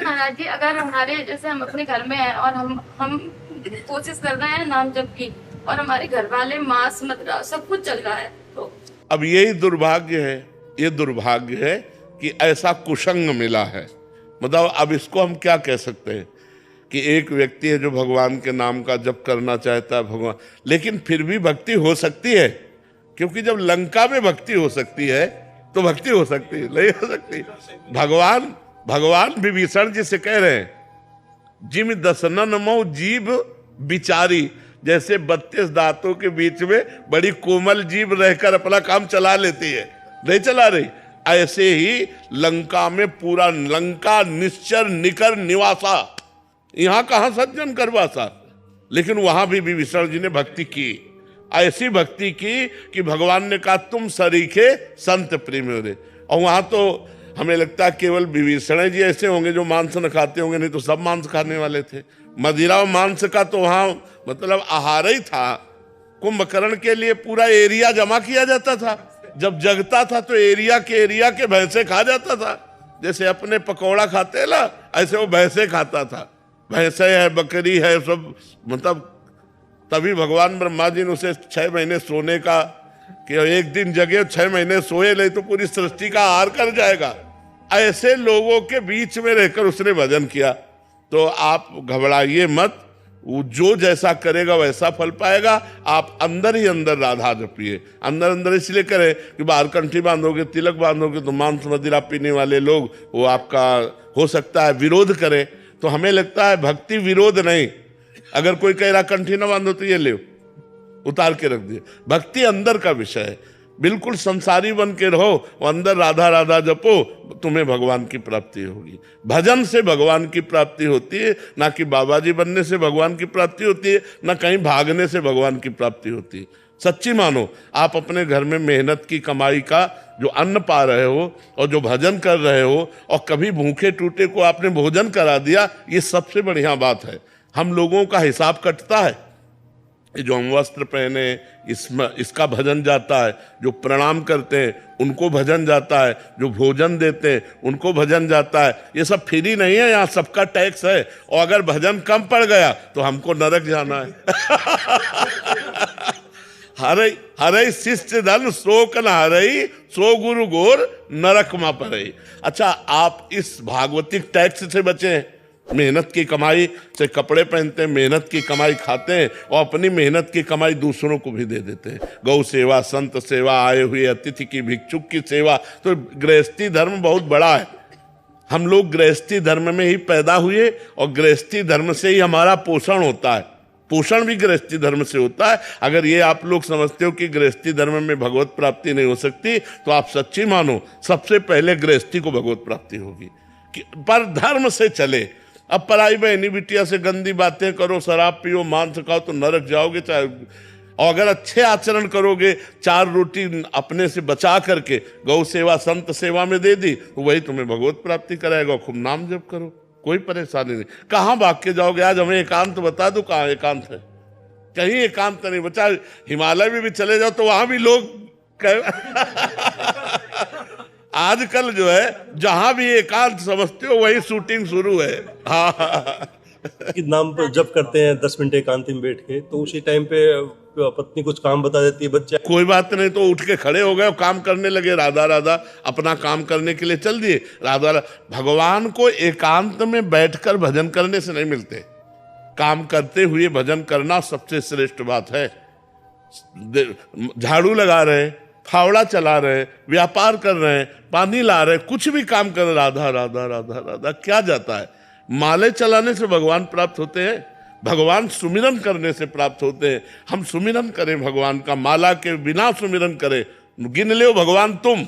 महाराज जी, अगर हमारे जैसे हम अपने घर में हैं और हम कोशिश कर रहे हैं नाम जप की, और हमारे घर वाले मांस मदिरा सब कुछ चल रहा है, तो अब यही दुर्भाग्य है, ये दुर्भाग्य है कि ऐसा कुसंग मिला है। मतलब अब इसको हम क्या कह सकते हैं कि एक व्यक्ति है जो भगवान के नाम का जप करना चाहता है, भगवान, लेकिन फिर भी भक्ति हो सकती है, क्योंकि जब लंका में भक्ति हो सकती है तो भक्ति हो सकती है, नहीं हो सकती। भगवान विभीषण जी से कह रहे हैं, जिम दसनन मो जीभ बिचारी, जैसे 32 दांतों के बीच में बड़ी कोमल जीभ रहकर अपना काम चला लेती है, नहीं चला रही, ऐसे ही लंका में पूरा लंका निश्चर निकर निवासा, यहां कहां सज्जन करवासा, लेकिन वहां भी विभीषण जी ने भक्ति की, ऐसी भक्ति की कि भगवान ने कहा तुम सरीखे संत प्रेम रे। और वहां तो हमें लगता है केवल विभीषण जी ऐसे होंगे जो मांस न खाते होंगे, नहीं तो सब मांस खाने वाले थे। मदिरा और मांस का तो वहां मतलब आहार ही था। कुंभकर्ण के लिए पूरा एरिया जमा किया जाता था, जब जगता था तो एरिया के भैंसे खा जाता था, जैसे अपने पकौड़ा खाते ना, ऐसे वो भैंसे खाता था, भैंसे है, बकरी है, सब। मतलब तभी भगवान ब्रह्मा जी ने उसे 6 महीने सोने का, कि एक दिन जगे 6 महीने सोए, नहीं तो पूरी सृष्टि का आहार कर जाएगा। ऐसे लोगों के बीच में रहकर उसने भजन किया। तो आप घबराइए मत, वो जो जैसा करेगा वैसा फल पाएगा। आप अंदर ही अंदर राधा जपिए, अंदर अंदर इसलिए करें कि बाहर कंठी बांधोगे, तिलक बांधोगे तो मांस मदिरा पीने वाले लोग वो आपका हो सकता है विरोध करें। तो हमें लगता है भक्ति विरोध नहीं। अगर कोई कह रहा कंठी ना बांधो तो ये ले उतार के रख दिए। भक्ति अंदर का विषय है, बिल्कुल संसारी बन के रहो और अंदर राधा राधा जपो, तुम्हें भगवान की प्राप्ति होगी। भजन से भगवान की प्राप्ति होती है, ना कि बाबा जी बनने से भगवान की प्राप्ति होती है, ना कहीं भागने से भगवान की प्राप्ति होती है। सच्ची मानो, आप अपने घर में मेहनत की कमाई का जो अन्न पा रहे हो और जो भजन कर रहे हो, और कभी भूखे टूटे को आपने भोजन करा दिया, ये सबसे बढ़िया बात है। हम लोगों का हिसाब कटता है, जो हम वस्त्र पहने इसका भजन जाता है, जो प्रणाम करते हैं उनको भजन जाता है, जो भोजन देते हैं उनको भजन जाता है। ये सब फ्री नहीं है, यहाँ सबका टैक्स है। और अगर भजन कम पड़ गया तो हमको नरक जाना है। हरे शिष्य धन शोक न हरई, सो गुरु गोर नरक मा पड़ई। अच्छा, आप इस भागवतिक टैक्स से बचे, मेहनत की कमाई से कपड़े पहनते हैं, मेहनत की कमाई खाते हैं, और अपनी मेहनत की कमाई दूसरों को भी दे देते हैं। गौ सेवा, संत सेवा, आए हुए अतिथि की, भिक्षुक की सेवा। तो गृहस्थी धर्म बहुत बड़ा है। हम लोग गृहस्थी धर्म में ही पैदा हुए और गृहस्थी धर्म से ही हमारा पोषण होता है। पोषण भी गृहस्थी धर्म से होता है। अगर ये आप लोग समझते हो कि गृहस्थी धर्म में भगवत प्राप्ति नहीं हो सकती, तो आप सच्ची मानो, सबसे पहले गृहस्थी को भगवत प्राप्ति होगी। पर धर्म से चले। अब पराई बहनी बिटिया से गंदी बातें करो, शराब पियो, मांस खाओ तो नरक जाओगे। चाहे और अगर अच्छे आचरण करोगे, 4 रोटी अपने से बचा करके गौ सेवा, संत सेवा में दे दी, तो वही तुम्हें भगवत प्राप्ति कराएगा। खूब नाम जप करो, कोई परेशानी नहीं। कहाँ भाग के जाओगे? आज हमें एकांत बता दो, कहाँ एकांत है? कहीं एकांत नहीं बचा। हिमालय में भी चले जाओ तो वहां भी लोग आजकल जो है जहां भी एकांत समझते हो वही शूटिंग शुरू है। हाँ, कि नाम पर जब करते हैं 10 मिनट एकांत में बैठ के, तो उसी टाइम पे पत्नी कुछ काम बता देती है, बच्चा कोई बात नहीं, तो उठ के खड़े हो गए और काम करने लगे, राधा राधा अपना काम करने के लिए चल दिए। राधा भगवान को एकांत में बैठकर भजन करने से नहीं मिलते, काम करते हुए भजन करना सबसे श्रेष्ठ बात है। झाड़ू लगा रहे, फावड़ा चला रहे, व्यापार कर रहे हैं, पानी ला रहे, कुछ भी काम कर रहे, राधा राधा राधा राधा क्या जाता है? माले चलाने से भगवान प्राप्त होते हैं, भगवान सुमिरन करने से प्राप्त होते हैं। हम सुमिरन करें भगवान का, माला के बिना सुमिरन करें। गिन लो भगवान, तुम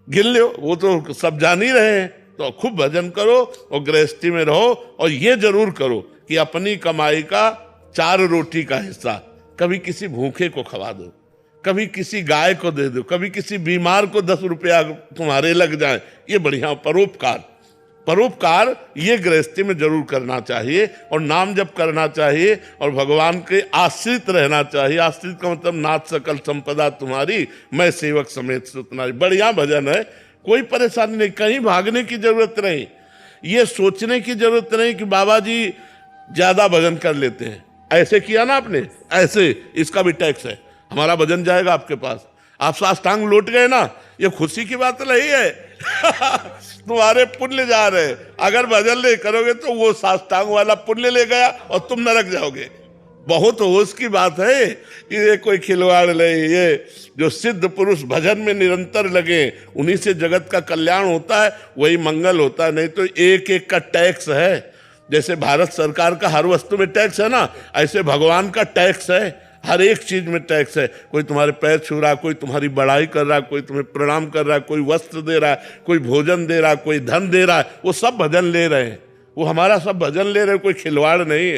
गिन लो, वो तो सब जान ही रहे हैं। तो खूब भजन करो और गृहस्थी में रहो, और ये जरूर करो कि अपनी कमाई का 4 रोटी का हिस्सा कभी किसी भूखे को खवा दो, कभी किसी गाय को दे दो, कभी किसी बीमार को 10 रुपया तुम्हारे लग जाए। ये बढ़िया परोपकार ये गृहस्थी में जरूर करना चाहिए, और नाम जप करना चाहिए, और भगवान के आश्रित रहना चाहिए। आश्रित का मतलब नाथ सकल संपदा तुम्हारी, मैं सेवक समेत सुतनारी। बढ़िया भजन है, कोई परेशानी नहीं, कहीं भागने की जरूरत नहीं। ये सोचने की जरूरत नहीं कि बाबा जी ज्यादा भजन कर लेते हैं। ऐसे किया ना आपने, ऐसे इसका भी टैक्स है, हमारा भजन जाएगा आपके पास। आप साष्टांग लौट गए ना, ये खुशी की बात नहीं है तुम्हारे पुण्य जा रहे हैं। अगर भजन नहीं करोगे तो वो साष्टांग वाला पुण्य ले गया और तुम नरक जाओगे। बहुत होश की बात है कि ये कोई खिलवाड़ नहीं। ये जो सिद्ध पुरुष भजन में निरंतर लगे उन्हीं से जगत का कल्याण होता है, वही मंगल होता है। नहीं तो एक एक का टैक्स है। जैसे भारत सरकार का हर वस्तु में टैक्स है ना, ऐसे भगवान का टैक्स है, हर एक चीज में टैक्स है। कोई तुम्हारे पैर छू रहा, कोई तुम्हारी बड़ाई कर रहा, कोई तुम्हें प्रणाम कर रहा, कोई वस्त्र दे रहा, कोई भोजन दे रहा, कोई धन दे रहा है, वो सब भजन ले रहे हैं। वो हमारा सब भजन ले रहे हैं, कोई खिलवाड़ नहीं है।